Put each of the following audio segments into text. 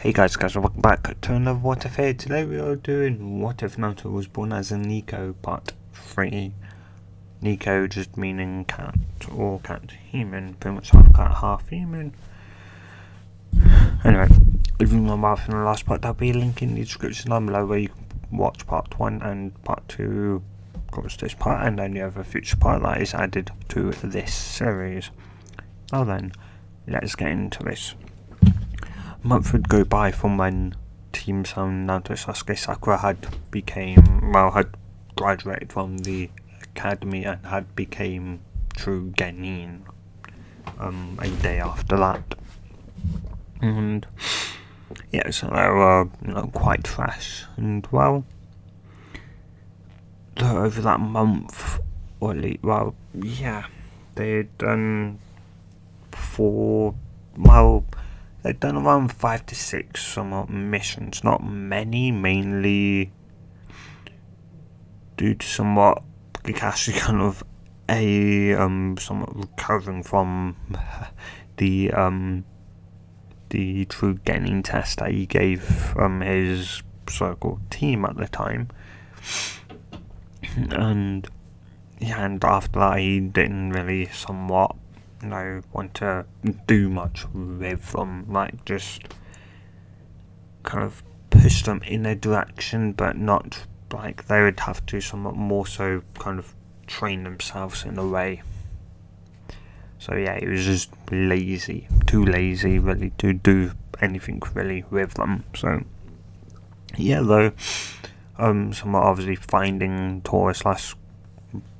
Hey guys, welcome back to another What If here. Today we are doing What If Naruto was born as a Neko part 3. Neko just meaning cat or cat human, pretty much half cat, half human. Anyway, if you know about from the last part, there'll be a link in the description down below where you can watch part 1 and part 2, of course this part, and any other future part that is added to this series. Now then, let's get into this. A month would go by from when Team Sun, Naruto, Sasuke, Sakura had graduated from the academy and had became true genin. A day after that, and yeah, so they were quite fresh, and well, over that month, or at least, they'd done they'd done around 5 to 6 somewhat missions, not many, mainly due to somewhat Kakashi kind of somewhat recovering from the true genin test that he gave his so-called team at the time, and after that he didn't really somewhat want to do much with them, like just kind of push them in a direction, but not like they would have to somewhat more so kind of train themselves in a way. So yeah, he was just too lazy really to do anything really with them. So yeah, though somewhat obviously finding Tora /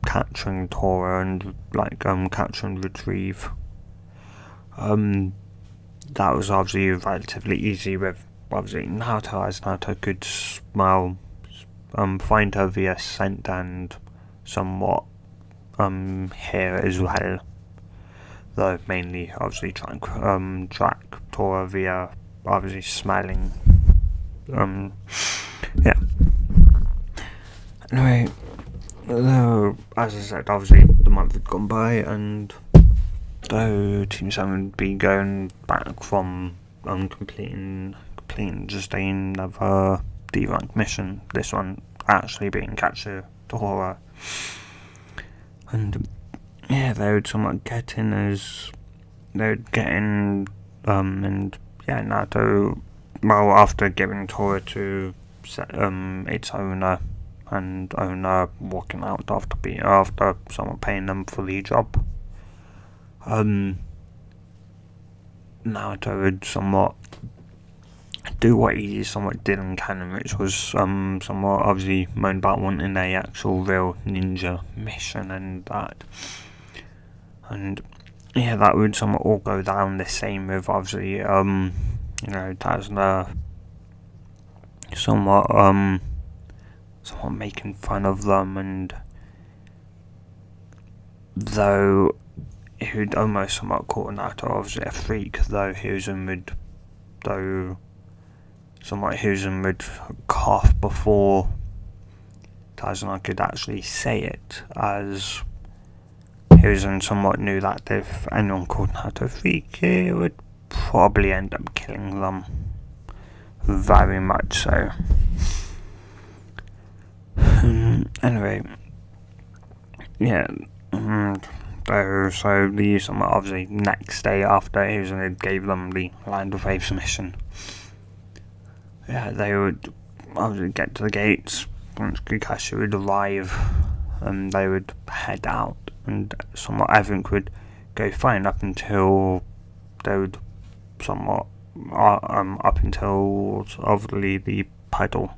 capturing Tora and catch and retrieve, that was obviously relatively easy with obviously Naruto, as Naruto could find her via scent and somewhat hair as well, though mainly obviously trying track Tora via obviously smelling. Anyway, as I said, obviously the month had gone by, and though Team 7 would be going back from completing just another D-rank mission, this one actually being capture Tora, and yeah, they would somewhat get in as they would get in, and yeah, Naruto, after giving Tora to its owner, and owner walking out after someone paying them for the job, Naruto would somewhat do what he somewhat did in canon, which was somewhat obviously moaned about wanting a actual real ninja mission, and that would somewhat all go down the same with obviously Tazna somewhat making fun of them, and though he would almost somewhat call Naruto obviously a freak, though Hiruzen would cough before Tazna could actually say it, as Hiruzen somewhat knew that if anyone called Naruto a freak, it would probably end up killing them, very much so. Anyway, yeah, so the somewhat obviously next day after Hiruzen gave them the Land of Waves mission, yeah, they would obviously get to the gates. Once Kakashi would arrive, and they would head out, and somewhat everything would go fine up until they would somewhat up until obviously the puddle,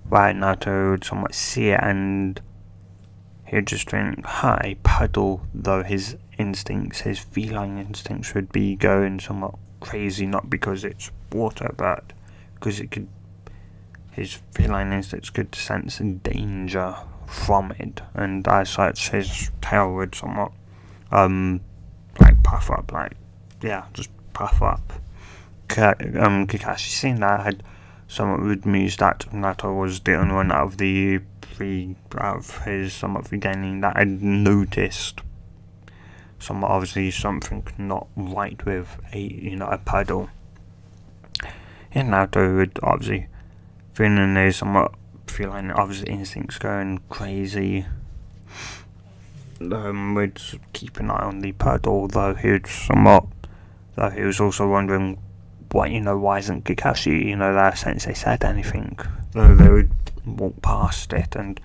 where Naruto would somewhat see it, and he'd just think, hi, puddle, though his feline instincts would be going somewhat crazy, not because it's water, but because his feline instincts could sense danger from it, and as such his tail would somewhat puff up, just puff up. Kakashi, seeing that, had somewhat amused that Naruto was the only one out of the three of his somewhat regaining that had noticed obviously something not right with a puddle. Naruto would obviously feeling his somewhat feline obviously instincts going crazy. Would keep an eye on the puddle, though he was also wondering why isn't Kakashi, there since they said anything. Though they would walk past it and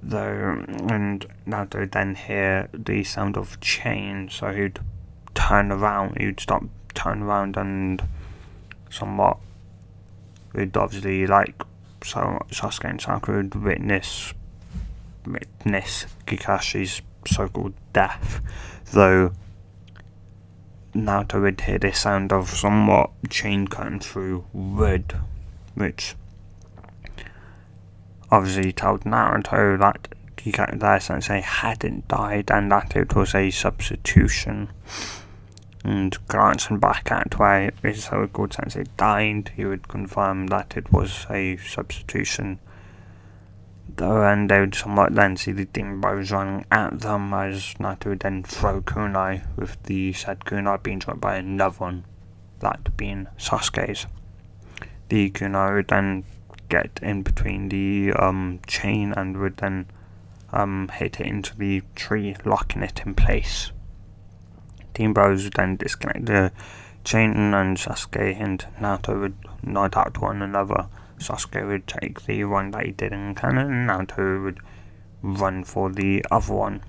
Naruto would then hear the sound of chain, so he'd stop, turn around and somewhat would obviously so Sasuke and Sakura would witness Kakashi's so-called death, though Naruto would hear the sound of somewhat chain cutting through wood, which obviously told Naruto that their sensei hadn't died and that it was a substitution. And glancing back at where his so-called sensei died, he would confirm that it was a substitution. And they would somewhat then see the demon brothers running at them as Naruto would then throw kunai, with the said kunai being joined by another one, that being Sasuke's. The kunai would then get in between the chain and would then hit it into the tree, locking it in place. Demon brothers would then disconnect the chain and Sasuke and Naruto would nod out to one another. Sasuke would take the one that he did in canon, and Naruto would run for the other one.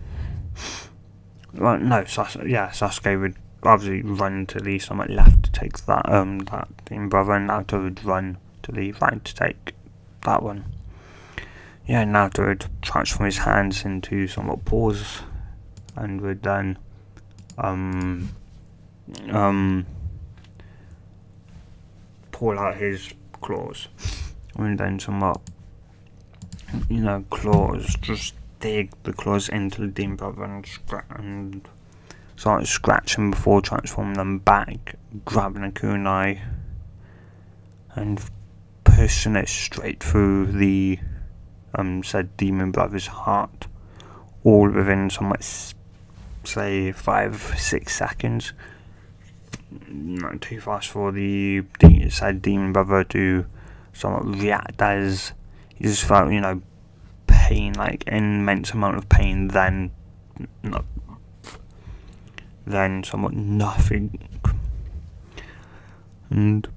Well, no, Sasuke would obviously run to the somewhat left to take that demon brother, and Naruto would run to the right to take that one. Naruto would transform his hands into somewhat paws, and would then pull out his claws, and then somewhat claws, just dig the claws into the demon brother and start scratching before transforming them back, grabbing a kunai and pushing it straight through the said demon brother's heart, all within somewhat say 5-6 seconds. Not too fast for the said demon brother to somewhat react, as he just felt pain, like immense amount of pain, then somewhat nothing. And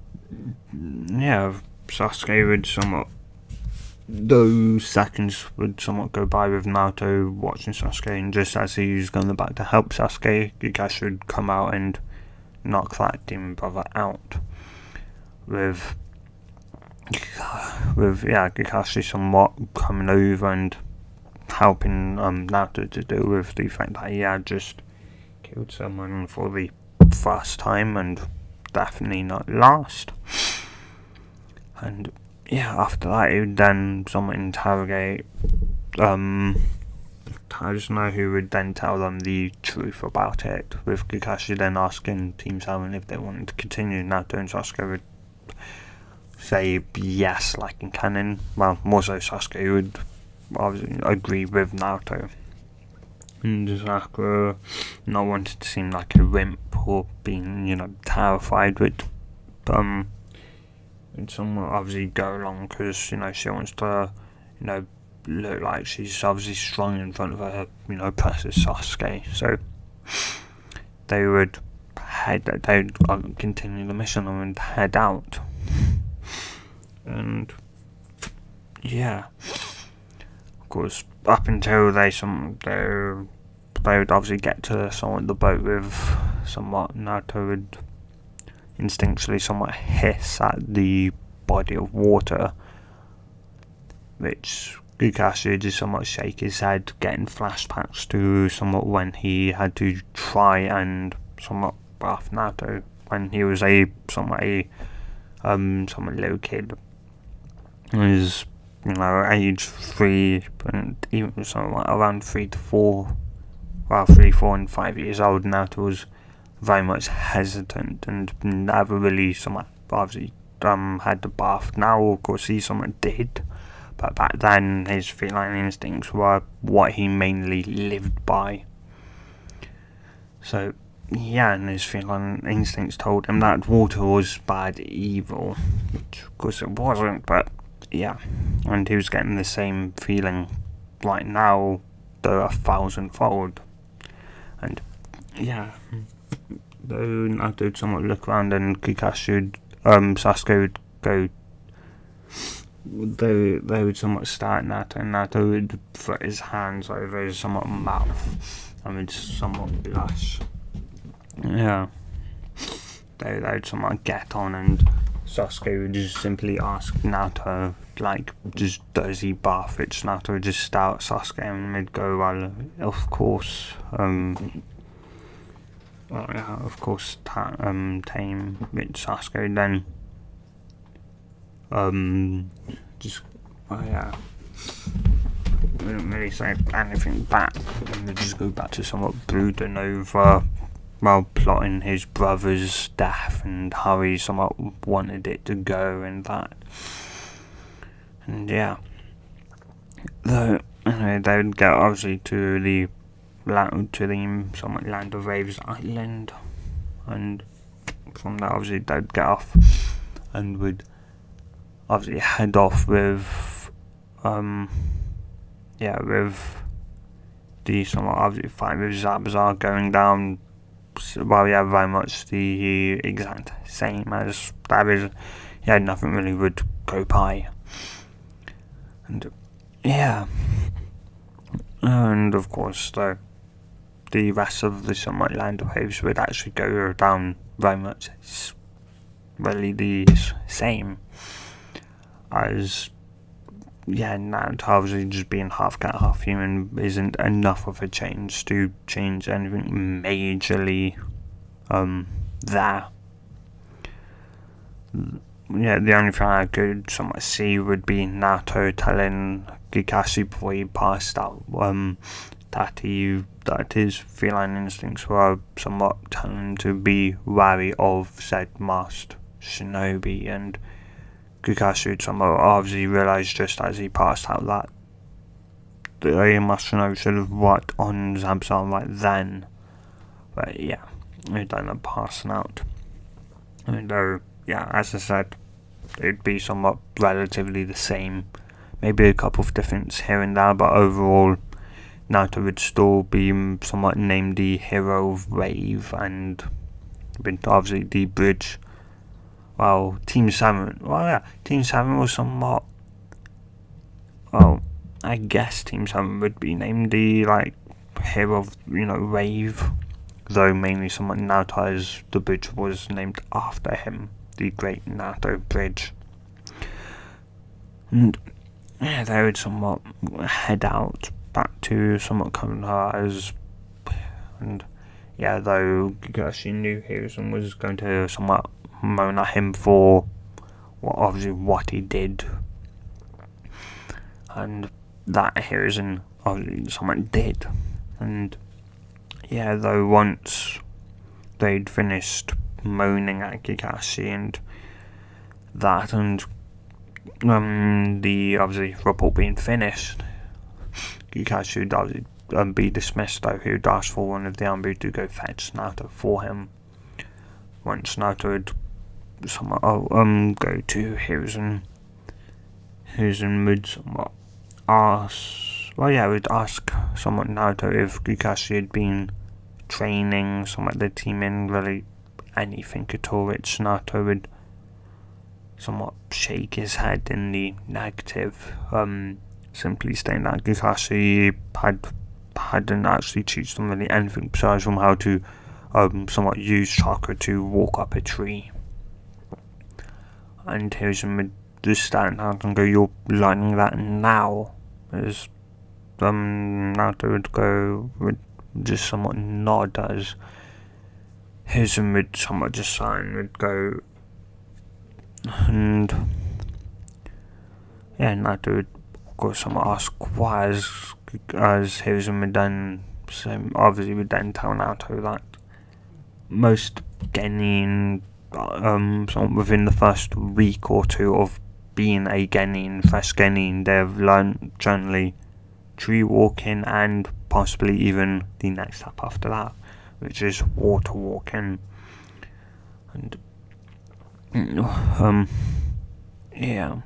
Sasuke would somewhat, those seconds would somewhat go by with Naruto watching Sasuke, and just as he was going back to help Sasuke, Kakashi would come out and knock that demon brother out, with Kakashi somewhat coming over and helping Naruto to deal with the fact that he had just killed someone for the first time and definitely not last. And after that he would then somewhat interrogate Tajno, who would then tell them the truth about it, with Kakashi then asking Team 7 if they wanted to continue. Naruto and Sasuke would say yes, like in canon. Well, more so Sasuke would obviously agree with Naruto, and Sakura not wanting to seem like a wimp or being terrified would somewhat obviously go along, because she wants to look like she's obviously strong in front of her precious Sasuke. So they would continue the mission and head out. And of course, up until they would obviously get to somewhat the boat with somewhat Naruto would instinctually somewhat hiss at the body of water, which Kakashi would just somewhat shake his head, getting flashbacks to somewhat when he had to try and somewhat bath Naruto when he was somewhat little kid. He was age 3 and even somewhat around 3 to 4, 3, 4 and 5 years old. Naruto was very much hesitant and never really somewhat obviously had the bath. Now of course he somewhat did, but back then his feline instincts were what he mainly lived by. So yeah, and his feline instincts told him that water was bad evil, which of course it wasn't, but yeah, and he was getting the same feeling right now, though 1,000-fold. And yeah, though Naruto would somewhat look around and Kakashi Sasuke would go, they would somewhat start Naruto, and Naruto would put his hands over his somewhat mouth and would somewhat blush. Yeah, they would somewhat get on, and Sasuke would just simply ask Naruto, like, just does he bath? Which Naruto would just stare at Sasuke and would go, well, of course, tame, which Sasuke would then, wouldn't really say anything back, and would just go back to somewhat brooding over, well, plotting his brother's death and how he somewhat wanted it to go and that. And yeah, though they would get obviously to the somewhat land of Waves Island, and from there obviously they'd get off and would obviously head off with with the somewhat obviously fight with Zabazar going down. Well, yeah, very much the exact same as that is. Yeah, nothing really would go by. And yeah, and of course the rest of the somewhat land of waves would actually go down very much really the same as, yeah, Naruto obviously just being half cat, half human isn't enough of a change to change anything majorly there. Yeah, the only thing I could somewhat see would be Naruto telling Kakashi before he passed out that his feline instincts were somewhat telling him to be wary of said masked shinobi, and Kakashi would somehow obviously realised just as he passed out that the masked shinobi should have worked on Zabazar right then. But yeah, he ended up passing out. And though, yeah, as I said, it'd be somewhat relatively the same. Maybe a couple of differences here and there, but overall, Naruto would still be somewhat named the hero of Wave, and obviously the bridge. Well, Team 7 was somewhat. Well, I guess Team 7 would be named the, like, hero of, Wave. Though mainly somewhat Naruto, as the bridge was named after him. The Great Naruto Bridge. And yeah, they would somewhat head out back to somewhat Konoha, and yeah, though Kakashi knew Hiruzen was going to somewhat moan at him for what he did, and that Hiruzen obviously somewhat did. And yeah, though once they'd finished moaning at Kakashi and that, and the obviously report being finished, Kakashi would obviously be dismissed, though he would ask for one of the Anbu to go fetch Naruto for him. Once Naruto would somewhat go to Hiruzen would somewhat would ask somewhat Naruto if Kakashi had been training somewhat the team in really anything at all, which Naruto would somewhat shake his head in the negative, simply stating that Kakashi hadn't actually teach them really anything besides from how to somewhat use chakra to walk up a tree. And Hiruzen would just stand out and go, "You're learning that now." As Naruto would just somewhat nod, as Hiruzen would somewhat just sigh and would go, and yeah, Naruto would of course somewhat ask why, as Hiruzen would then obviously would then tell Naruto that most Genin, within the first week or two of being a Genin, fresh Genin, they've learned generally tree walking and possibly even the next step after that, which is water walking. And yeah.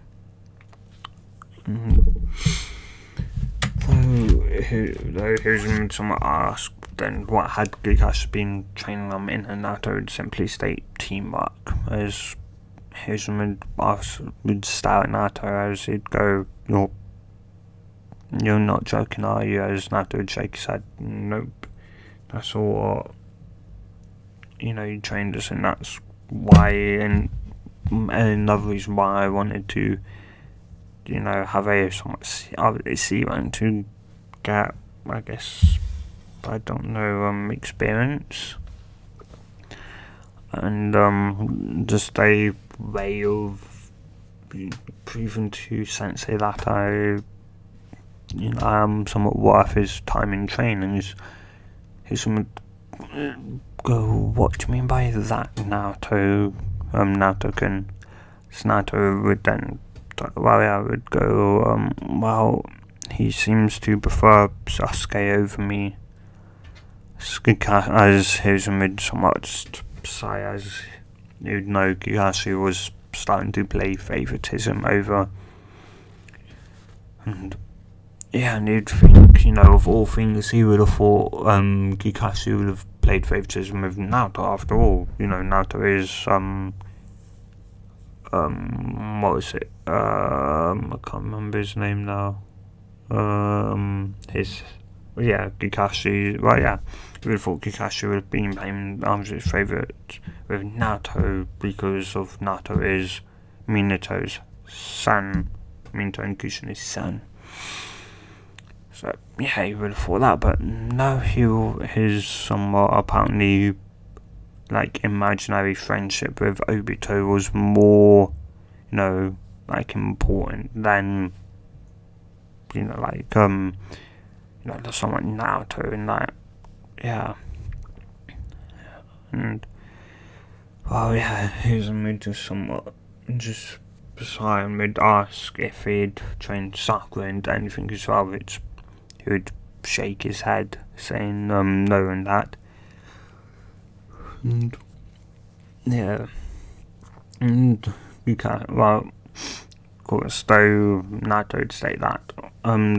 Here's someone asked, then what had Kakashi been training them in, and Naruto would simply state teamwork. As Hizuman would start Naruto as he'd go, you're not joking, are you? As Naruto would shake his head, nope. That's all you trained us, and that's why, and another reason why I wanted to, have a somewhat C1 to get, I guess, I don't know, experience. And just a way of proving to Sensei that I am somewhat worth his time in training. He's some go, what do you mean by that, Naruto? Naruto-kun. So Naruto would then, would go, well, he seems to prefer Sasuke over me. As Hizuman would somewhat just sigh, as you'd know Kakashi was starting to play favoritism over. And you'd think, of all things, he would have thought Kakashi would have played favoritism with Naruto. After all, Naruto is what was it? I can't remember his name now. Kakashi. Well, yeah, you would have thought Kakashi would have been playing his favourite with Naruto because of Naruto is Minato's son. Minato and Kusune's son. So, yeah, you would have thought that, but no, his somewhat apparently, imaginary friendship with Obito was more, important than, someone Naruto, and yeah. And, well, yeah, he's just somewhat, just beside him would ask if he'd trained Sakura and anything as well, which he would shake his head, saying no and that. And yeah, and you can't. Well, of course, though Naruto would say that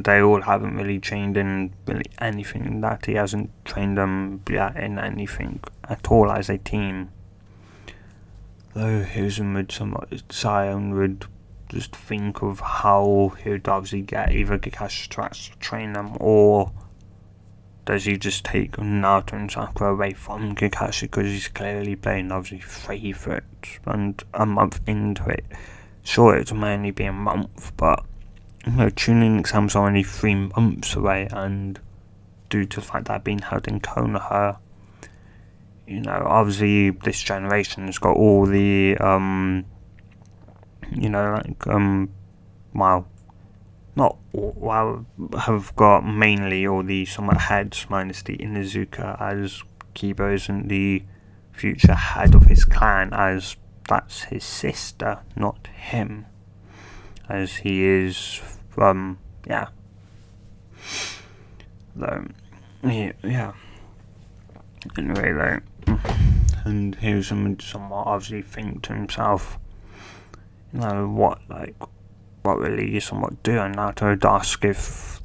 they all haven't really trained in really anything. That he hasn't trained them in anything at all as a team. Though Hizuman would somewhat sigh and would just think of how he would obviously get either Kakashi to train them, or does he just take Naruto and Sakura away from Kakashi because he's clearly playing obviously favourite, and a month into it. Sure, it may only be a month, but tuning exams are only 3 months away, and due to the fact that I've been held in Konoha, obviously this generation has got all the have got mainly all the somewhat heads, minus the Inuzuka, as Kiba isn't the future head of his clan, as that's his sister, not him, as he is though, anyway, though, and he was somewhat obviously think to himself, what really somewhat do, and Naruto would ask if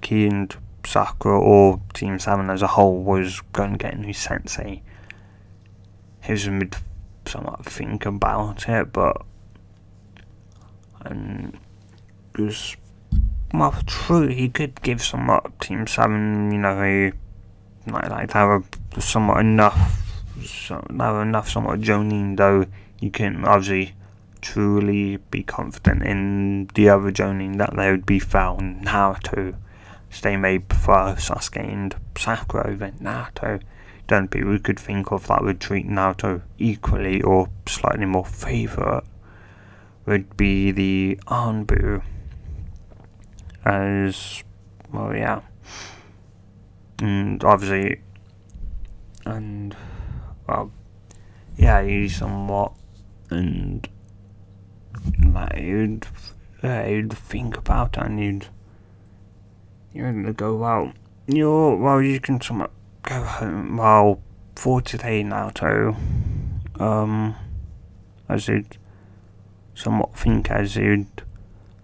he and Sakura or Team 7 as a whole was going to get a new sensei. He was somewhat think about it, but true, he could give somewhat Team 7, they were somewhat enough somewhat Jonin, though you can obviously truly be confident in the other Jonin that they would be found Naruto, so they may prefer Sasuke and Sakura over Naruto. Don't people we could think of that would treat Naruto equally or slightly more favourite would be the Anbu, as well, yeah, and obviously, and well, yeah, he's somewhat, and you'd think about it, and you'd go, well, you can somewhat go home. Well, for today, Naruto, as you'd somewhat think as you'd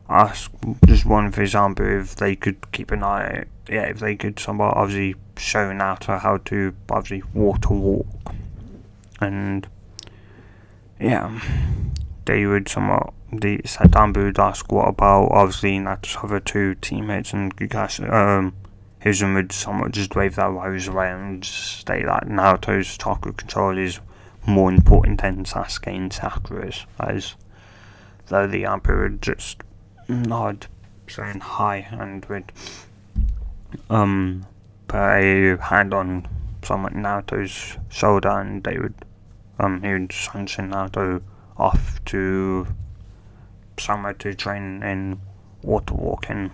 ask just one for example if they could keep an eye, if they could somewhat obviously show Naruto how to obviously water walk, and they would somewhat, the Sadanbu would ask what about obviously Naruto's other two teammates, and Kakashi, Hizen would somewhat just wave that rose away and just state that Naruto's chakra control is more important than Sasuke and Sakura's, as though the Emperor would just nod, saying hi, and would put a hand on someone Naruto's shoulder, and they would he would sanction Naruto off to somewhere to train in water walking,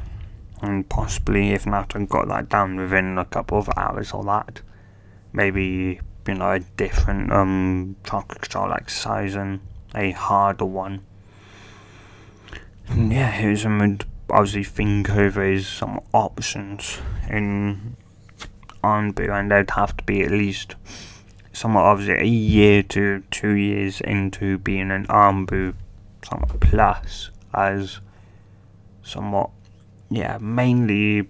and possibly if Naruto got that down within a couple of hours or that, maybe a different chakra control exercise and a harder one. And Hizen would obviously think over his some options in Anbu, and they'd have to be at least somewhat obviously a year to 2 years into being an Anbu somewhat plus, as somewhat mainly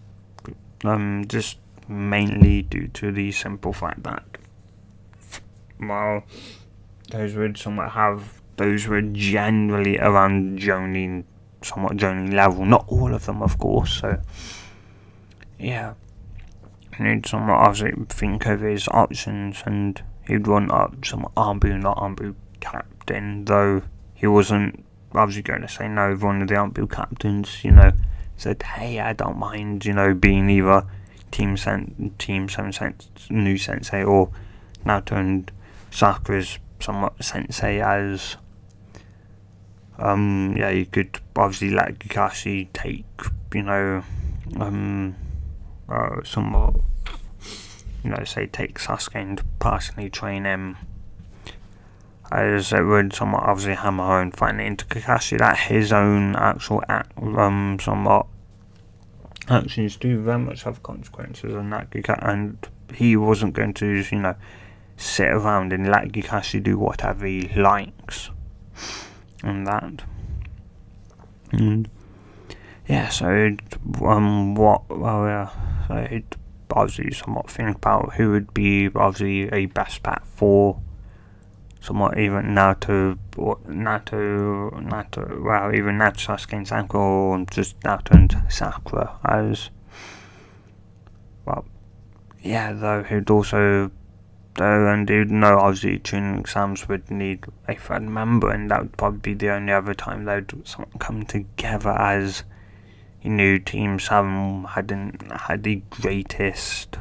just mainly due to the simple fact that while those would generally around Jonin level, not all of them of course, so he'd somewhat obviously think over his options, and he'd want up some Anbu, not Anbu captain, though he wasn't obviously going to say no if one of the Anbu captains, said, hey, I don't mind, being either Team 7 new Sensei or Naruto and Sakura's somewhat Sensei, as you could obviously let Kakashi take, somewhat, say take Sasuke and personally train him, as it would somewhat obviously hammer home finally into Kakashi that his own actual somewhat actions do very much have consequences, and that and he wasn't going to sit around and let Kakashi do whatever he likes, and that, and so it'd obviously somewhat think about who would be obviously a best bet for somewhat even Naruto, even Naruto, Sasuke and Sakura, or just Naruto and Sakura, as though he'd also, and he'd know obviously tuning exams would need a third member, and that would probably be the only other time they would come together, as he knew Team 7 hadn't had the greatest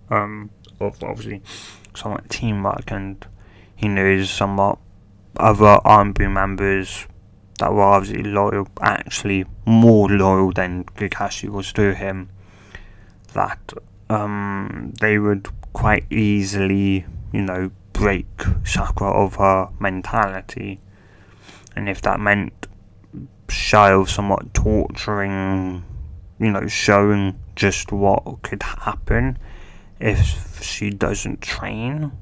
of obviously somewhat teamwork, and he knew somewhat other Anbu members that were obviously loyal, actually more loyal than Kakashi was to him, that they would quite easily, break Sakura of her mentality, and if that meant shy of somewhat torturing, showing just what could happen if she doesn't train,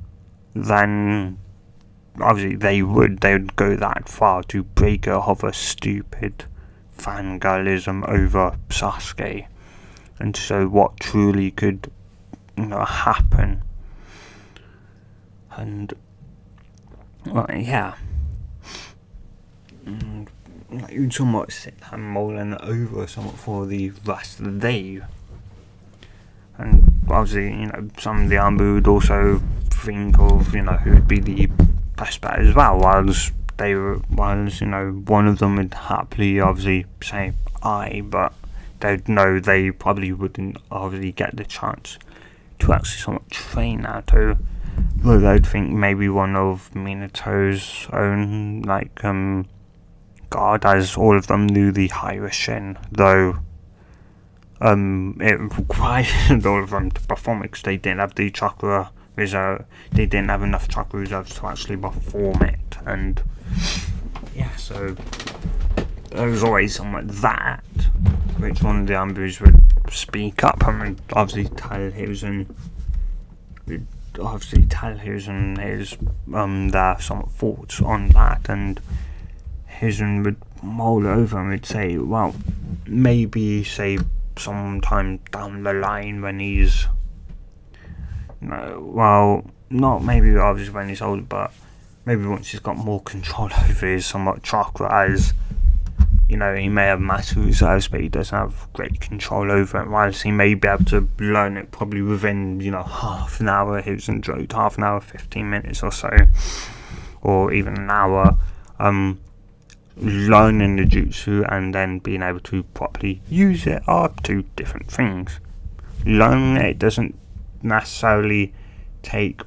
then obviously they would go that far to break her of her stupid fangirlism over Sasuke, and show what truly could happen. And you'd somewhat sit and mulling it over somewhat for the rest of the day, and obviously some of the Anbu would also think of who would be the best bet as well, whilst one of them would happily obviously say I, but they'd know they probably wouldn't obviously get the chance to actually somewhat train Naruto, though they'd think maybe one of Minato's own guard, as all of them knew the Hiroshin, though it required all of them to perform it because they didn't have the chakra reserve, they didn't have enough chakra reserves to actually perform it, and so there was always somewhat that, which one of the Ambus would speak up and would obviously tell Hiruzen his their some thoughts on that, and Hiruzen would mull over and would say, well, maybe say sometime down the line when he's not maybe obviously when he's older, but maybe once he's got more control over his somewhat chakra, as he may have mastered reserves, but he doesn't have great control over it, whilst he may be able to learn it probably within half an hour. He was enjoyed half an hour, 15 minutes or so, or even an hour, learning the jutsu and then being able to properly use it are two different things. Learning it doesn't necessarily take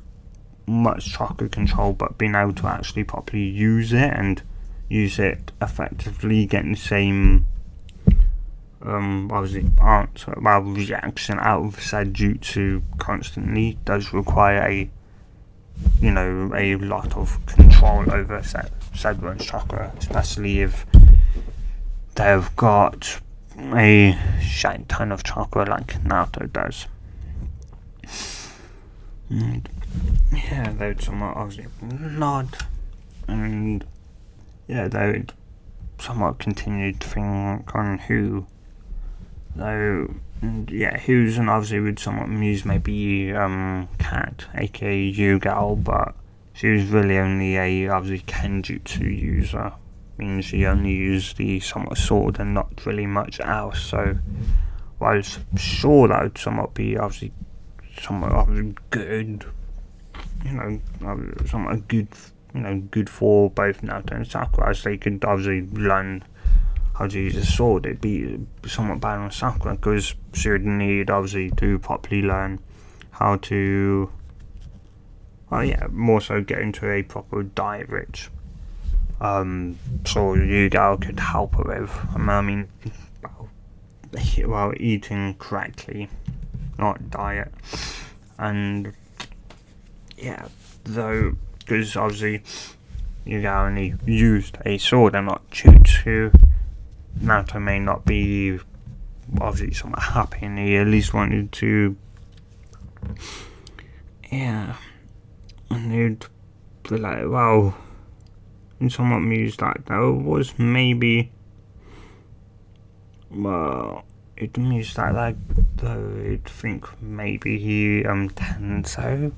much chakra control, but being able to actually properly use it and use it effectively, getting the same reaction out of said jutsu constantly does require a lot of control over said one's chakra, especially if they've got a shit ton of chakra like Naruto does. And yeah, they would somewhat obviously nod, and yeah, they would somewhat continue to think on who, though, Hiruzen obviously would somewhat muse maybe Kat, aka Yugal, but she was really only a obviously kenjutsu user, means she only used the somewhat sword and not really much else. So whilst sure that would somewhat be obviously good, somewhat good for both Naruto and Sakura, as they could obviously learn how to use a sword. It'd be somewhat bad on Sakura because she would need obviously to properly learn how to more so get into a proper diet rich so Yugal could help her with. Eating correctly, not diet. And yeah, though, because obviously Yugal only used a sword and not jutsu, Naruto may not be obviously somewhat happy, and he at least wanted to and he'd be like, well, and somewhat mused that though was maybe, it'd muse that though it'd think maybe he Tenzo,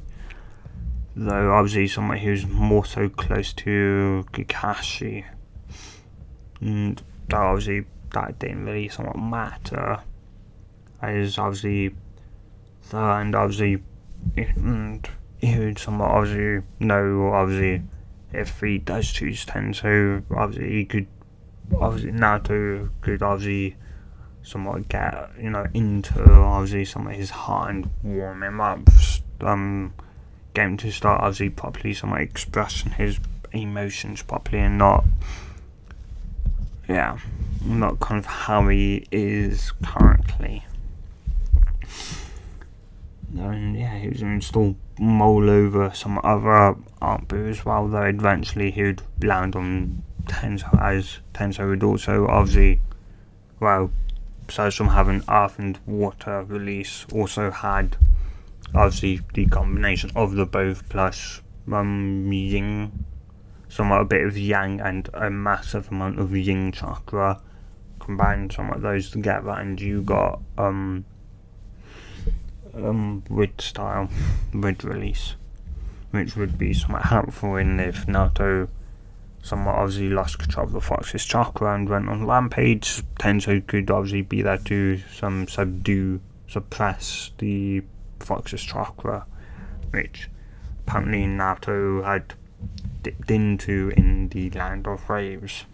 though obviously someone who's more so close to Kakashi, and obviously that didn't really somewhat matter, as obviously he would somewhat obviously know, obviously if he does choose Tenzo, obviously he could, obviously Naruto could obviously somewhat get into obviously some of his heart and warm him up, get him to start obviously properly somewhat expressing his emotions properly, and not kind of how he is currently. And he was going to still mull over some other Anbu as well, though eventually he would land on Tenzo, as Tenzo would also obviously, besides from having earth and water release, also had obviously the combination of the both plus yin, somewhat a bit of yang and a massive amount of yin chakra, combine some of those together and you got rid release, which would be somewhat helpful in if Naruto somewhat obviously lost control of the Fox's chakra and went on rampage. Tenzo could obviously be there to suppress the Fox's chakra, which apparently Naruto had dipped into in the Land of Raves.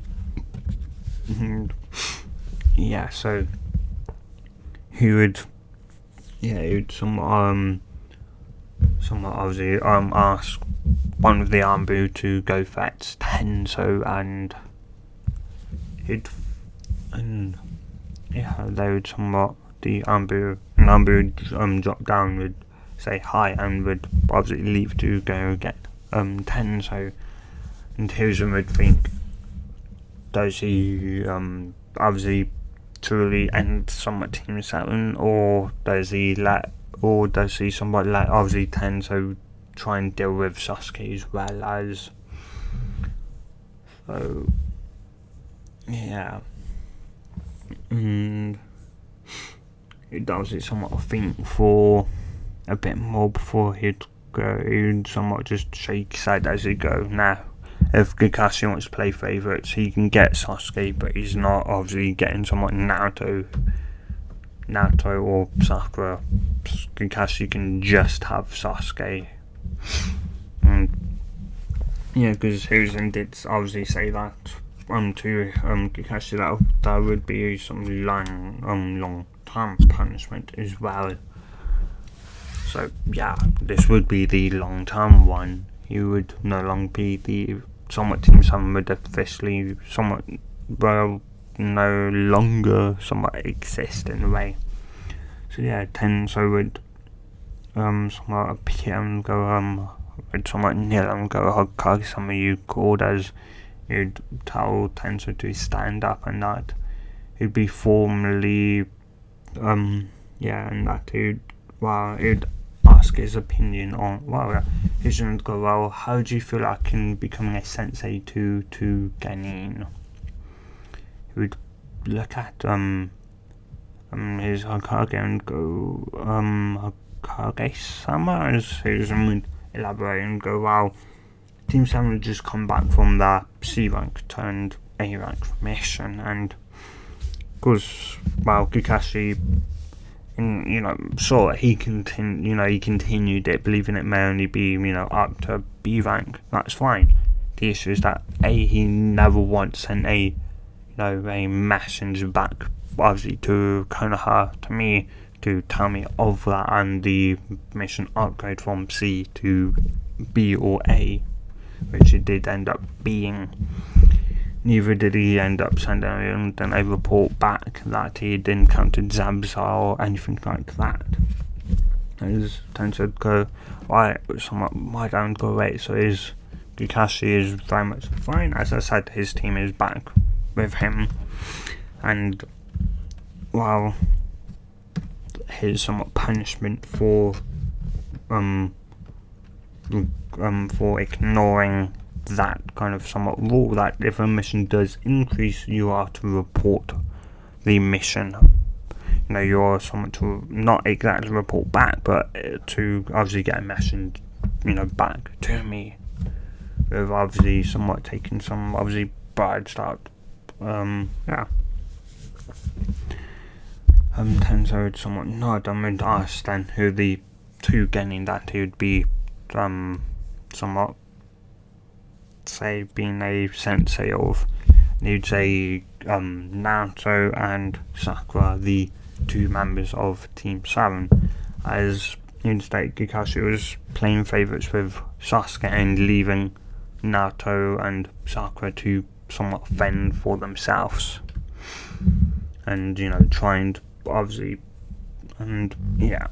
So he would somewhat obviously ask one of the Anbu to go fetch Tenzo, and they would somewhat, the Anbu would drop down, would say hi, and would obviously leave to go get Tenzo, and Hiruzen would think, does he obviously truly end somewhat Team 7, or does he somewhat let obviously Tenzo try and deal with Sasuke as well as. So yeah, and he does it somewhat think for a bit more before he'd somewhat just shake his head as he go. Now, if Kakashi wants to play favourites, he can get Sasuke, but he's not obviously getting somewhat Naruto or Sakura. Kakashi can just have Sasuke. And yeah, because Hiruzen did obviously say that to Kakashi that would be some long time punishment as well. So yeah, this would be the long term one. He would no longer be the somewhat Team 7 would officially no longer somewhat exist in a way. So yeah, Tenzo would somewhat appear and go would somewhat kneel and go hug some of you called as you'd tell Tenzo to stand up, and that he'd be formally and that he'd ask his opinion on he's going to go, how do you feel like in becoming a sensei to Genin? He would look at his Hokage and go, Hokage-sama, as Hiruzen would elaborate and go, Team 7 would just come back from the C rank turned A rank mission, and of course, Kakashi, he continued it, believing it may only be, up to B rank. That's fine. The issue is that he never once sent a messenger back, obviously to Konoha, to me, to tell me of that and the mission upgrade from C to B or A, which it did end up being. Neither did he end up sending a report back that he had encountered Zabza or anything like that. As Tenzo would go, why don't go away? So Kakashi is very much fine. As I said, his team is back with him, and his somewhat punishment for ignoring that kind of somewhat rule that if a mission does increase, you are to report the mission. You're somewhat to not exactly report back, but to obviously get a message, back to me. With obviously somewhat taking some obviously brides out. Tenzo would somewhat nod and would ask then who the two Genin that he would be somewhat say being a sensei of. And he'd say Naruto and Sakura, the two members of Team 7, as he'd state Kakashi was playing favourites with Sasuke and leaving Naruto and Sakura to somewhat fend for themselves, and trying to obviously, and yeah,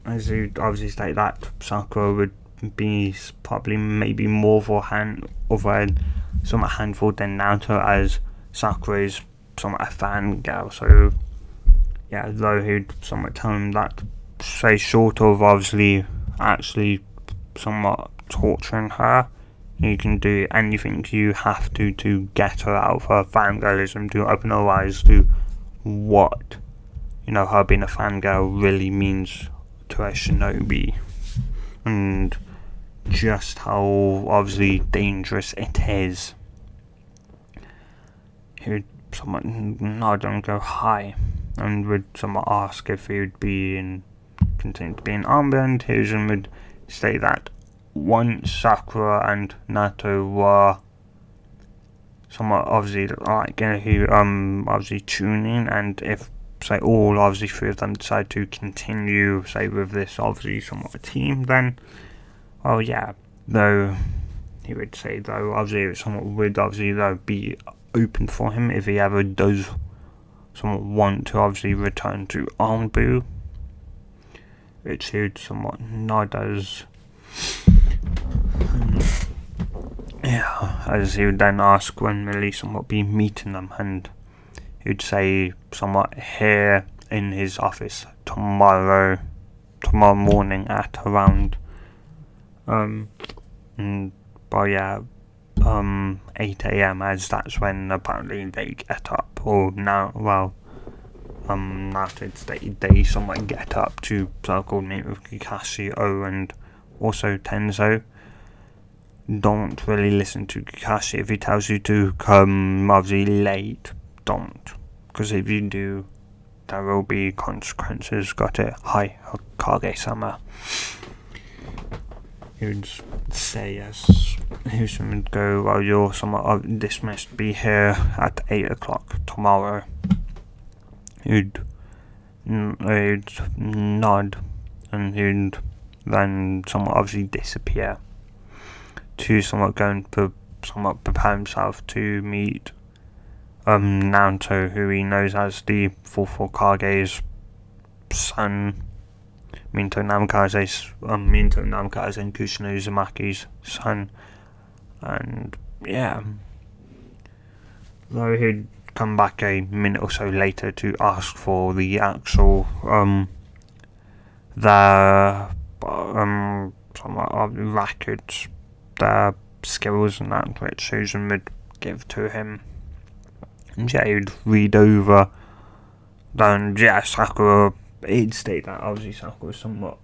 as he'd obviously state that Sakura would be probably maybe more of a somewhat handful than Naruto, as Sakura is somewhat a fangirl. So yeah, though he'd somewhat tell him that, say, short of obviously actually somewhat torturing her, you can do anything you have to get her out of her fangirlism, to open her eyes to what her being a fangirl really means to a shinobi, and just how obviously dangerous it is. He would somewhat nod and go hi, and would somewhat ask if he would be continue to be in armor, and Hiruzen would say that once Sakura and Naruto were somewhat obviously obviously tuning, and if say all obviously three of them decide to continue say with this obviously somewhat a team, then though he would say though obviously someone would obviously though be open for him if he ever does somewhat want to obviously return to Anbu, which he would somewhat nod as as he would then ask when will he somewhat be meeting them, and he'd say somewhat here in his office tomorrow morning at around 8 a.m. as that's when apparently they get up, or now, well, Naruto stated they somewhat get up to coordinate with Kakashi, and also Tenzo. Don't really listen to Kakashi if he tells you to come obviously late. Don't, because if you do, there will be consequences. Got it? Hi, Kage-sama. He would say yes. He would go, well, you're somewhat dismissed. Be here at 8 o'clock tomorrow. He'd nod, and he'd then somewhat obviously disappear to somewhat going to somewhat prepare himself to meet Naruto, who he knows as the fourth Hokage's son, Minato Namikaze and Kushino Uzumaki's son. And yeah, though he'd come back a minute or so later to ask for the actual records, their skills and that, which Susan would give to him. And yeah, he'd read over. Then yeah, Sakura, he'd state that obviously Sakura was somewhat,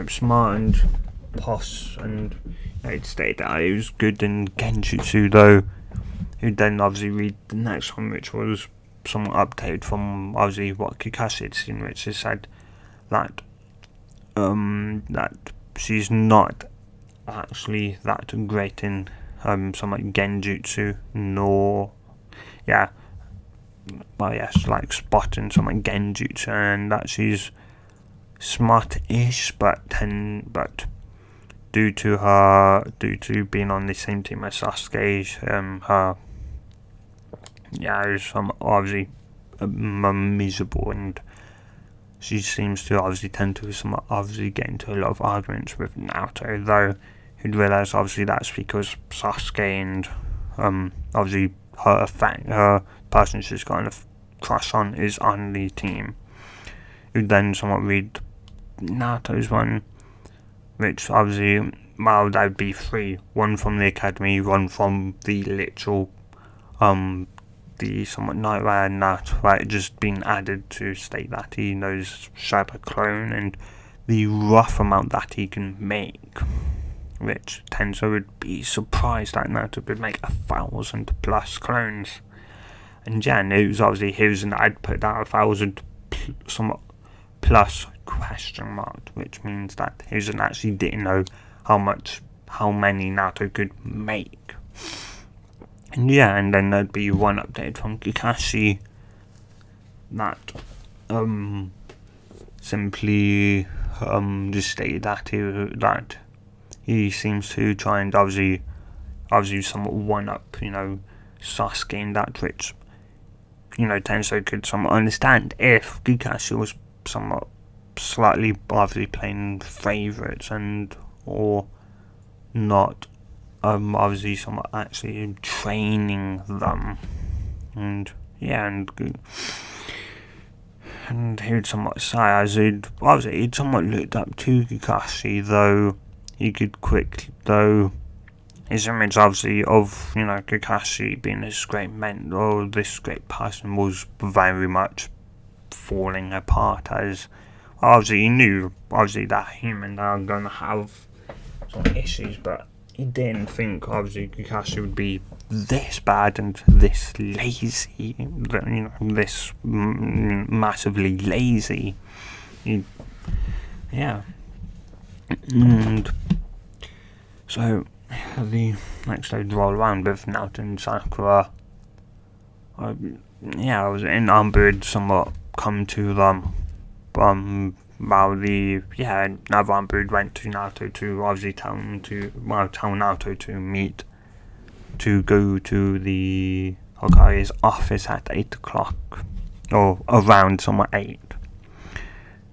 smart and posh, and he'd state that he was good in Genjutsu, though. He'd then obviously read the next one, which was somewhat updated from obviously what Kakashi had seen, which has said that that she's not actually that great in somewhat Genjutsu, nor like spotting somewhat Genjutsu, and that she's smart-ish, but due to being on the same team as Sasuke, is obviously miserable, and she seems to obviously tend to obviously get into a lot of arguments with Naruto, though he'd realise obviously that's because Sasuke and obviously her person she's got a crush on is on the team. He'd then somewhat read Naruto's one, which obviously, well, that would be three. One from the academy, one from the literal, the somewhat nightmare Naruto, right, just been added to state that he knows Cyber Clone and the rough amount that he can make, which Tenzo would be surprised that Naruto could make 1,000+ clones. And yeah, it was obviously his, and I'd put that 1,000 somewhat plus question mark, which means that Hizen actually didn't know how many Naruto could make. And yeah, and then there'd be one update from Kakashi that simply just stated that he seems to try and obviously somewhat one up, Sasuke in that, which Tenzo could somewhat understand if Kakashi was somewhat slightly obviously playing favourites and or not obviously somewhat actually training them. And yeah, and he would somewhat say as he'd somewhat looked up to Kakashi, though his image obviously of Kakashi being this great mentor, this great person, was very much falling apart, as obviously he knew obviously that humans are going to have some issues, but he didn't think obviously Kakashi would be this bad and this lazy, this massively lazy. And so the next day would roll around with Naruto and Sakura. I was in Umbrid somewhat come to them. While another Umbrid went to Naruto to obviously tell Naruto to go to the Hokage's office at 8 o'clock, or around somewhat 8.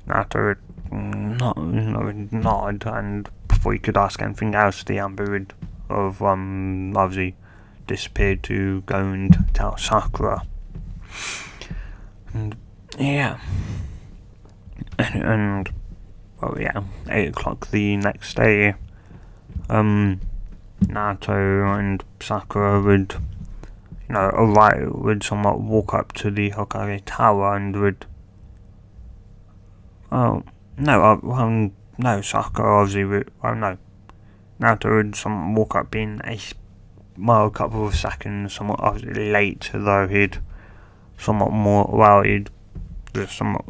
Naruto would nod, and before he could ask anything else, the Umbrid of obviously disappeared to go and tell Sakura. And yeah, and well, yeah, 8 o'clock the next day, Naruto and Sakura would, arrive, would somewhat walk up to the Hokage Tower and would, Sakura obviously would, Naruto would somewhat walk up being a couple of seconds somewhat obviously late, though he'd just somewhat,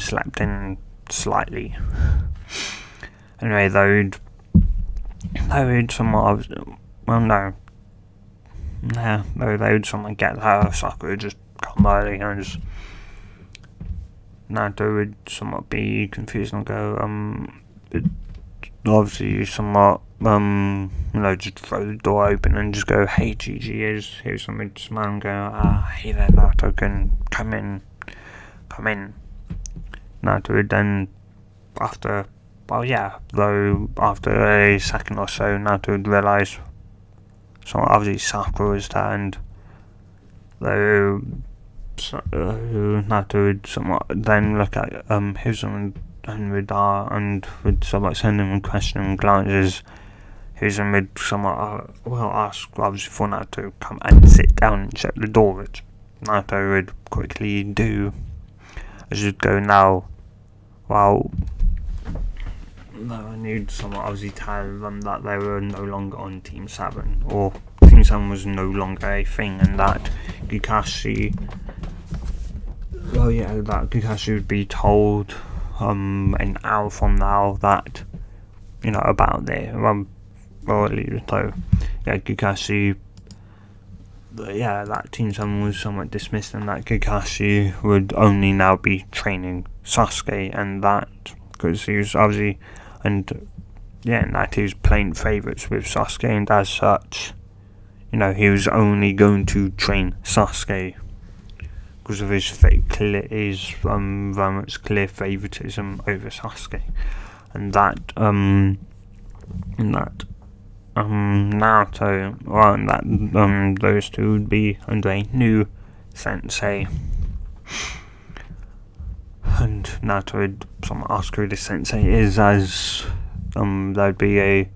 slept in slightly. Anyway, they would somewhat, they would somewhat get there. Sakura would just come early, and Naruto would somewhat be confused and go, obviously somewhat, just throw the door open and just go, "Hey Gigi, here's something to smile and go, hey there Naruto, can come in. Naruto would then, after a second or so, Naruto would realise, so obviously Sakura was there, and Naruto would somewhat then look at Hizume and would somewhat send him questioning glances. Hizume would somewhat ask obviously for Naruto to come and sit down and shut the door, which Naruto would quickly do. As you'd go now, well, I need somewhat obviously tell them that they were no longer on Team 7, or Team 7 was no longer a thing, and that Kakashi would be told an hour from now that, about this. Kakashi, that Team 7 was somewhat dismissed, and that Kakashi would only now be training Sasuke, and that, because he was obviously, and that he was playing favourites with Sasuke, and as such, he was only going to train Sasuke because of his very much clear favouritism over Sasuke, and that Naruto, those two would be under a new sensei, and Naruto would ask who this sensei is, as there'd be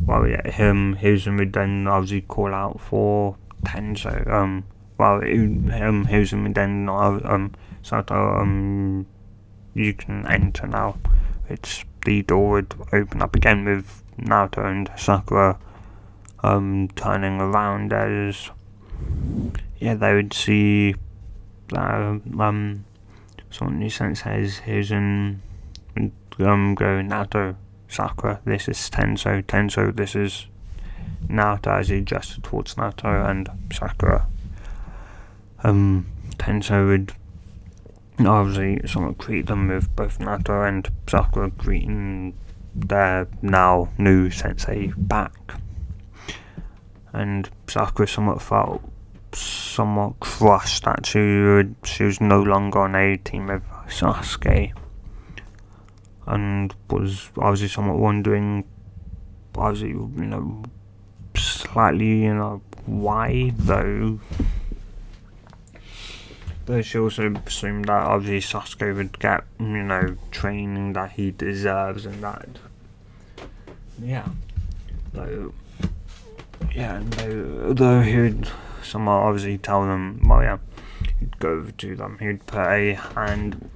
Hizume would then obviously call out for Tenzo. Hizume would then Sato, you can enter now. The door would open up again with Naruto and Sakura turning around, as they would see someone new senseis. Hizume would go, "Naruto, Sakura, this is Tenzo, this is Naruto," as he gestured towards Naruto and Sakura. Tenzo would obviously somewhat greet them, with both Naruto and Sakura greeting their now new sensei back. And Sakura somewhat felt somewhat crushed that she was no longer on a team with Sasuke, and was obviously somewhat wondering, obviously, slightly, why though. But she also assumed that obviously Sasuke would get, training that he deserves, and that, though he would somewhat obviously tell them, he'd go over to them, he'd put a hand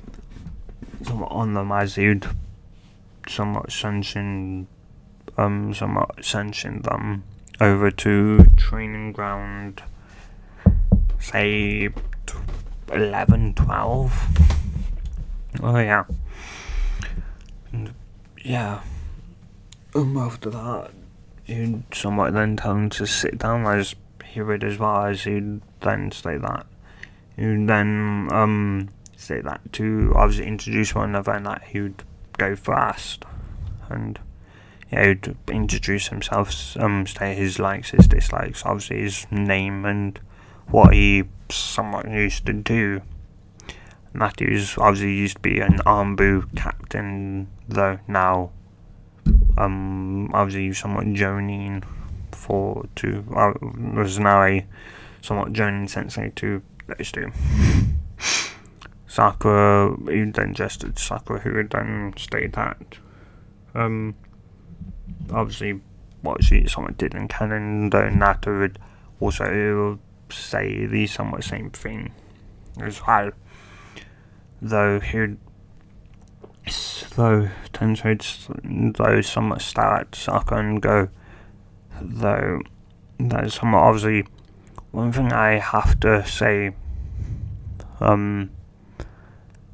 somewhat on them, as he would somewhat sanction them over to training ground, say 11, 12. And after that, he'd somewhat then tell him to sit down, as he would, as well as he'd then say that. He'd then say that to obviously introduce one another, and that he would go first. And he'd introduce himself, state his likes, his dislikes, obviously his name, and what he somewhat used to do. And that he was obviously used to be an Armbu captain, though now obviously somewhat joining was now a somewhat joining sensei to those two. Sakura, he then gestured to Sakura, who would then state that, obviously, what she somewhat did in canon, though Naruto would also say the somewhat same thing as well. Though Tenzo would somewhat stare at Sakura and go, though that is somewhat obviously one thing I have to say, then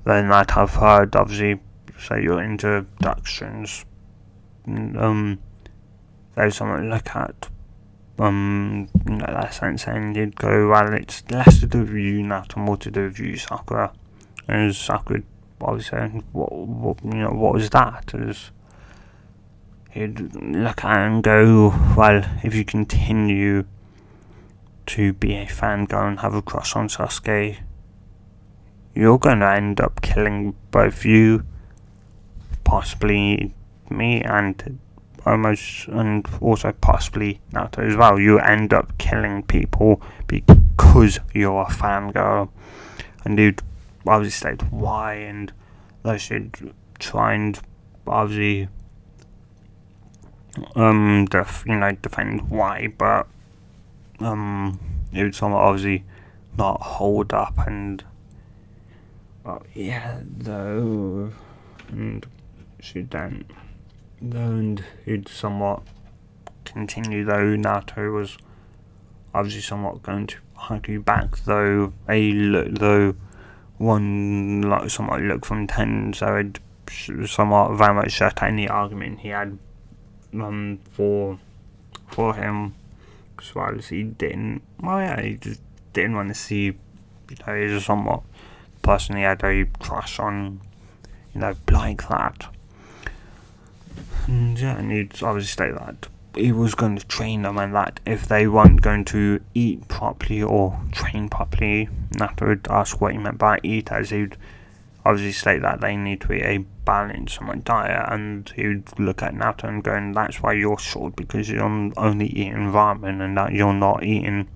that I've heard obviously say your introductions, there's something to look at, that sense, and you'd go, well, it's less to do with you, Naruto, more to do with you, Sakura. And Sakura obviously said, what was that? As he'd look at it and go, well, if you continue to be a fangirl and have a crush on Sasuke, you're going to end up killing both you, possibly me, and also possibly Naruto as well. You end up killing people because you're a fangirl. And you'd obviously state why, and they should try and obviously defend why, but it would somewhat obviously not hold up. And and she'd then and he'd somewhat continue, though Naruto was obviously somewhat going to argue back, though one somewhat look from Tenzo had somewhat very much shut any argument he had for him, as well as he just didn't want to see, he's somewhat person he had a crush on, like that. And he'd obviously state that he was going to train them, and that if they weren't going to eat properly or train properly, Naruto would ask what he meant by eat, as he'd obviously state that they need to eat a balanced diet, and he'd look at Naruto and go, and that's why you're short, because you're only eating ramen and that you're not eating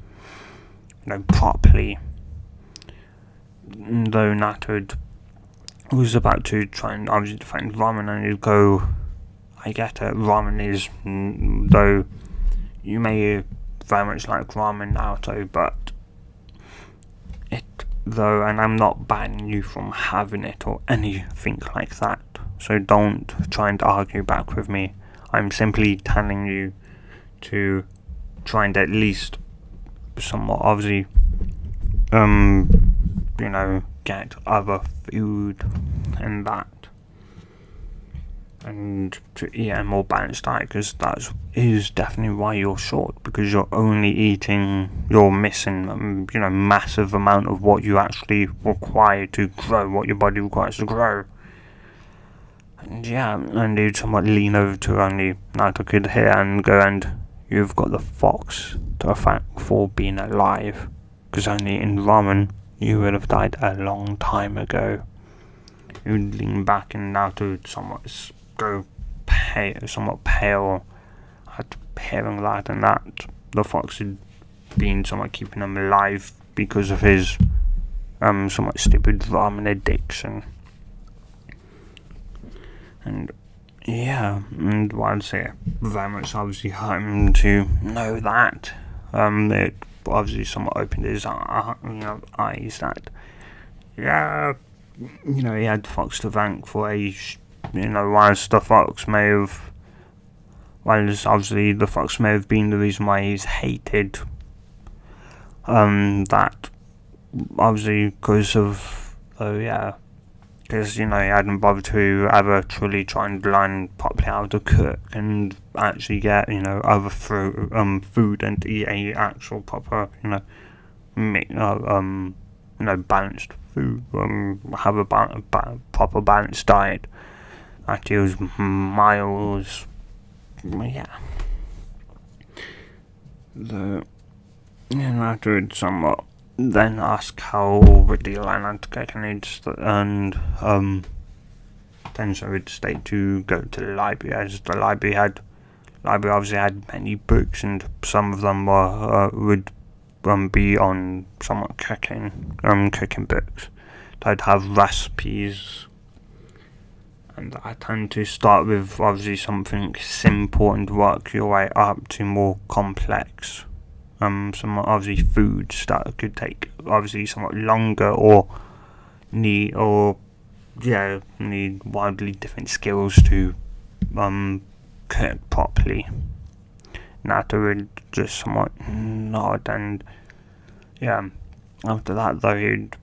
properly. Though Naruto was about to try and obviously defend ramen, and he'd go, I get it, ramen is, though you may very much like ramen, Naruto, but and I'm not banning you from having it or anything like that, so don't try and argue back with me. I'm simply telling you to try and at least somewhat obviously get other food and that, and to eat a more balanced diet, because that is definitely why you're short, because you're missing massive amount of what you actually require to grow, what your body requires to grow. And you'd somewhat lean over to only Naruto could hear and go, and you've got the fox to thank for being alive, because only in ramen you would have died a long time ago. You'd lean back, and Naruto would somewhat go somewhat pale at hearing that, and that the fox had been somewhat keeping him alive because of his somewhat stupid ramen addiction. And I'd say very much obviously hurt him to know that. It obviously somewhat opened his eyes that he had Fox to thank for whilst the fox may have, obviously the fox may have been the reason why he's hated, that obviously because he hadn't bothered to ever truly try and learn properly how to cook and actually get other food and eat a actual proper balanced food, have a proper balanced diet. That he was miles, after somewhat then ask how would the line to get and Tenzo would state to go to the library, as the library had library obviously had many books, and some of them would be on somewhat cooking books. They'd have recipes, and I tend to start with obviously something simple and work your way up to more complex. Some obviously foods that could take obviously somewhat longer or need wildly different skills to cook properly. Naruto would just somewhat nod, and after that he'd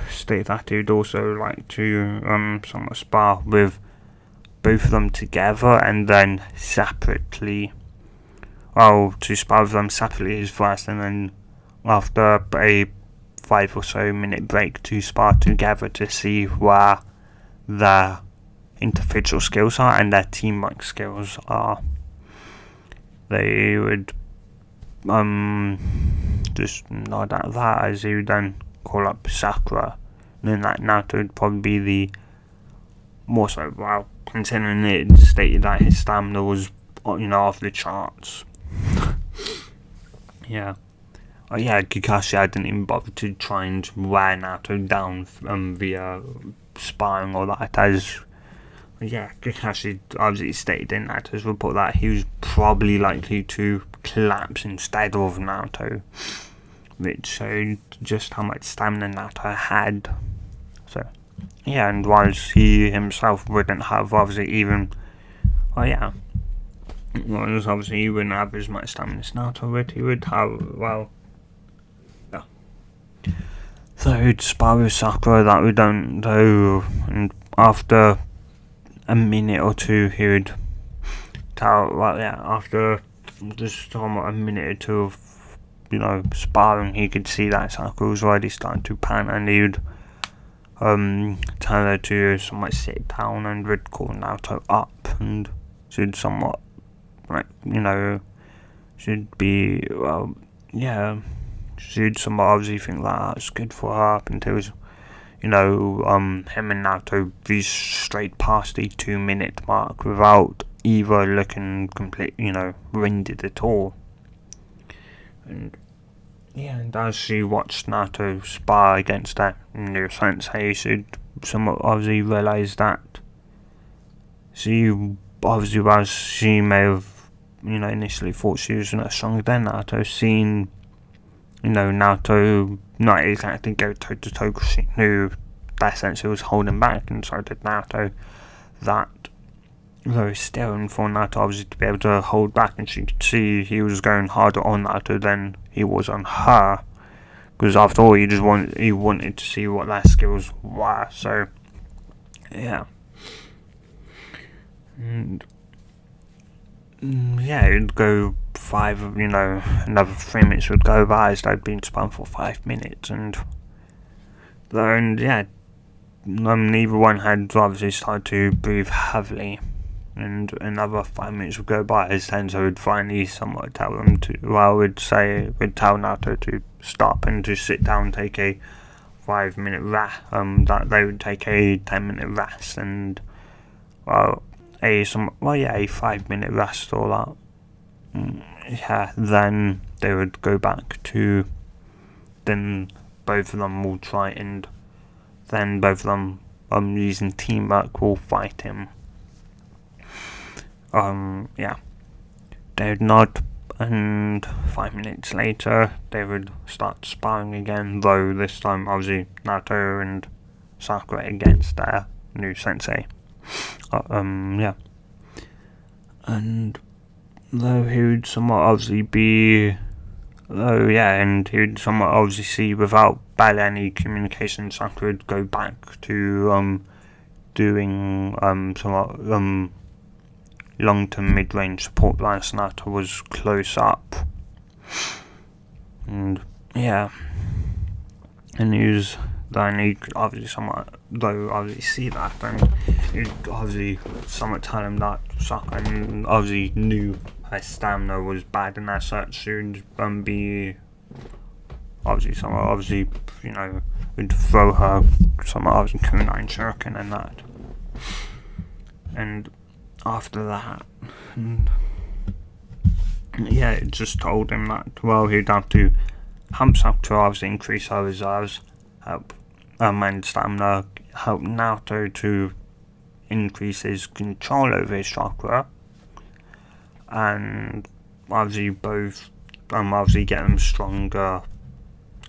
state that he'd also like to somewhat spar with both of them together and then separately. To spar with them separately is first, and then after a 5 or so minute break to spar together to see where their individual skills are and their teamwork skills are. They would just nod at that as he would then call up Sakura, and then that Naruto would probably be the more so, well, considering it stated that his stamina was off the charts. Kakashi, I didn't even bother to try and wear Naruto down via sparring or that, as Kakashi obviously stated in Naruto's report that he was probably likely to collapse instead of Naruto, which showed just how much stamina Naruto had. So, and whilst he himself wouldn't have obviously even, obviously he wouldn't have as much stamina as Naruto would, he would have, So he'd spar with Sakura, that we don't know, and after a minute or two he would after just a minute or two of sparring, he could see that Sakura was already starting to panic, and he would tell her to somewhat sit down and would call Naruto up, and she'd somewhat she'd be she'd somewhat obviously think that that's good for her up until him and Naruto breezed straight past the 2-minute mark without either looking completely winded at all. And as she watched Naruto spar against that new sensei, she'd somewhat obviously realise that she may have initially thought she was stronger than Naruto, seeing Naruto not exactly go toe to toe because she knew that sensei was holding back, and so did Naruto. That though still, and for Naruto obviously to be able to hold back, and she could see he was going harder on Naruto than he was on her, because after all he wanted to see what their skills were. So and it'd go another 3 minutes would go by as they'd been spun for 5 minutes, neither one had obviously started to breathe heavily, and another 5 minutes would go by as Tenzo would finally somewhat tell them would tell Naruto to stop and to sit down, take a 5-minute rest, that they would take a 10-minute rest, and a 5-minute rest or that. Then they would go back to, then both of them will try, and then both of them using teamwork will fight him. They would nod, and 5 minutes later they would start sparring again, though this time obviously Naruto and Sakura against their new sensei. And though he would somewhat obviously see without barely any communication, Sakura would go back to doing somewhat long to mid-range support whilst Naruto was close up. And he could obviously see that, and he'd obviously somewhat tell him that Sakura obviously knew her stamina was bad, and as such she would be would throw her somewhat obviously kunai and shuriken and that. And after that, and yeah, it just told him that, well, he'd have to help Sakura increase her reserves, help and stamina, help Naruto to increase his control over his chakra, and obviously both obviously get them stronger.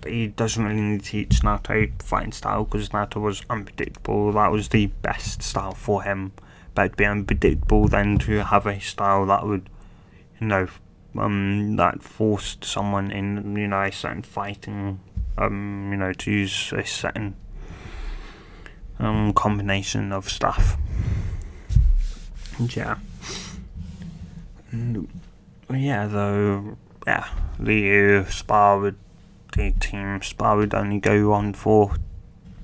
He doesn't really need to teach Naruto fighting style because Naruto was unpredictable. That was the best style for him. Better to be unpredictable than to have a style that would, that forced someone in, a certain fighting, to use a certain combination of stuff. And yeah. The team spar would only go on for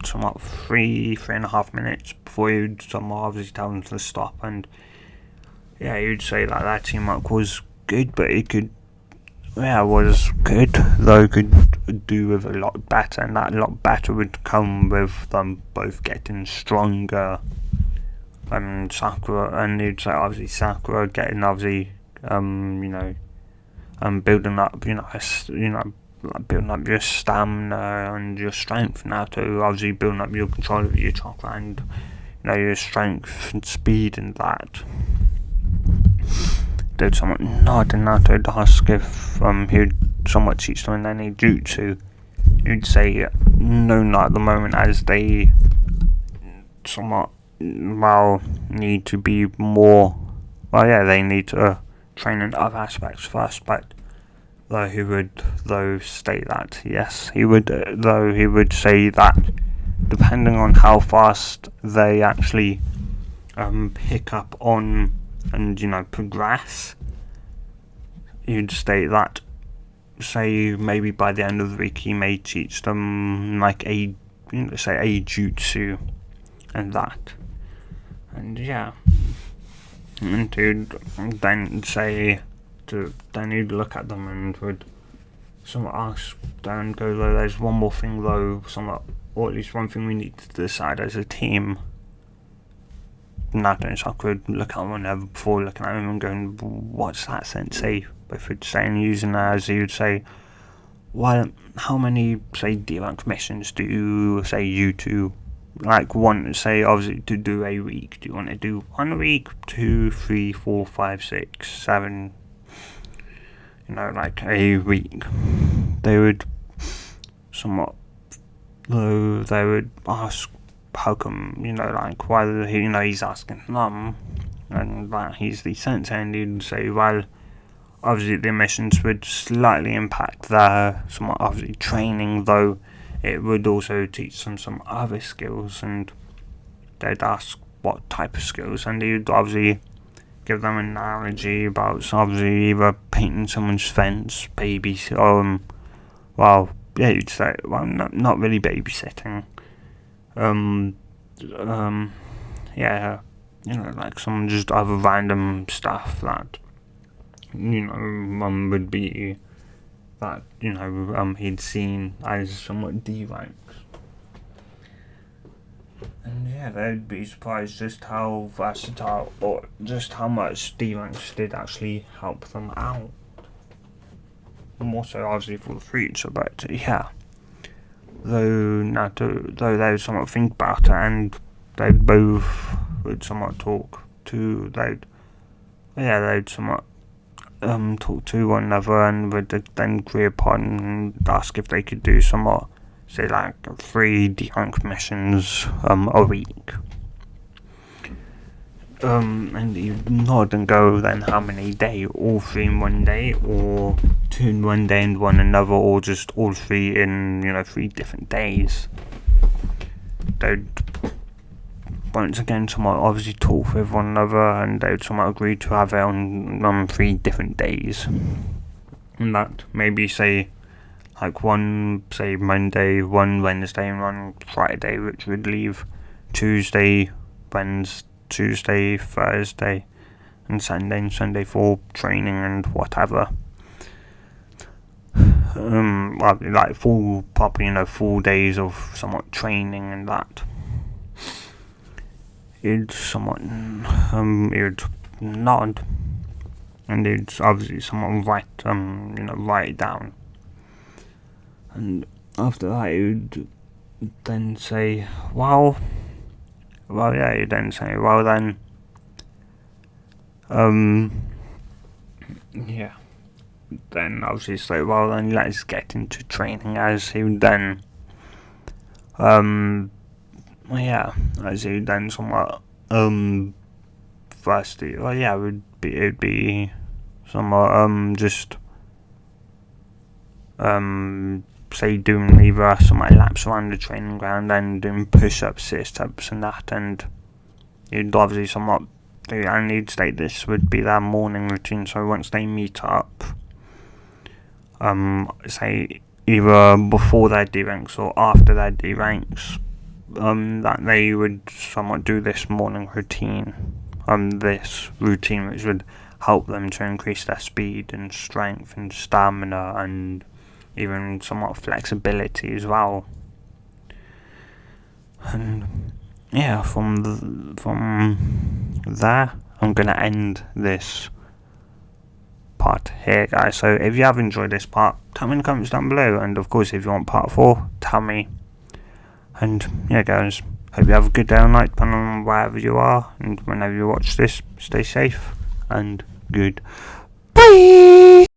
somewhat 3.5 minutes before you'd obviously tell them to stop, and yeah, you'd say that teamwork was good, but it was good, though could do with a lot better, and that lot better would come with them both getting stronger. Sakura, and you'd say obviously Sakura getting obviously building up building up your stamina and your strength. Naruto obviously building up your control of your chakra and your strength and speed and that. Did somewhat nod and Naruto to ask if he would somewhat teach them any jutsu. You'd say no, not at the moment, as they somewhat need to be more. They need to train in other aspects first, but though he would state that yes, he would say that depending on how fast they actually pick up on and progress, you'd state that say maybe by the end of the week he may teach them like a jutsu and that, and yeah, and he'd then say then he'd look at them and would somewhat ask and go, though, there's one more thing though, or at least one thing we need to decide as a team. Naruto and Sakura would look at one another before looking at him and going, what's that, sensei? Both would say, and using that as he would say, well, how many say D-rank missions do you say you two want, say obviously to do a week? Do you want to do 1 week, 2, 3, 4, 5, 6, 7, a week? They would somewhat, though, they would ask how come, why he's asking them, and that he's the sensei, and he'd say, well, obviously the missions would slightly impact their somewhat obviously training, though it would also teach them some other skills, and they'd ask what type of skills, and he'd obviously give them an analogy about obviously either painting someone's fence, you'd say, well, not really babysitting, some just other random stuff that would be that he'd seen as somewhat D ranks. And yeah, they'd be surprised just how versatile or just how much D ranks did actually help them out. More so obviously for the future, but yeah. Though they would somewhat think about it, and they both would somewhat talk to they'd somewhat talk to one another, and would then agree upon and ask if they could do somewhat, say 3 D-rank missions a week. And you nod and go, then how many day? All 3 in one day, or 2 in one day and 1 another, or just all 3 in 3 different days? They'd once again somewhat obviously talk with one another, and they'd somewhat agree to have it on 3 different days. And that maybe say one say Monday, 1 Wednesday, and 1 Friday, which would leave Tuesday, Thursday, and Sunday for training and whatever. Full days of somewhat training and that. he'd somewhat he'd nod, and he'd obviously somewhat write it down. And after that, he'd then say, he'd then say, well then, yeah. Then obviously say, well then, let's get into training, as he would then, as he would then somewhat, firstly, it'd be somewhat, say doing either some laps around the training ground, then doing push-ups, sit-ups and that, and you'd obviously somewhat do, and he'd state this would be their morning routine. So once they meet up, say either before their D ranks or after their D ranks, that they would somewhat do this morning routine, which would help them to increase their speed and strength and stamina and even somewhat flexibility as well. And yeah, from there, I'm gonna end this part here, guys. So if you have enjoyed this part, tell me in the comments down below, and of course if you want part 4, tell me. And yeah, guys, hope you have a good day or night, depending on wherever you are, and whenever you watch this, stay safe and good. Bye.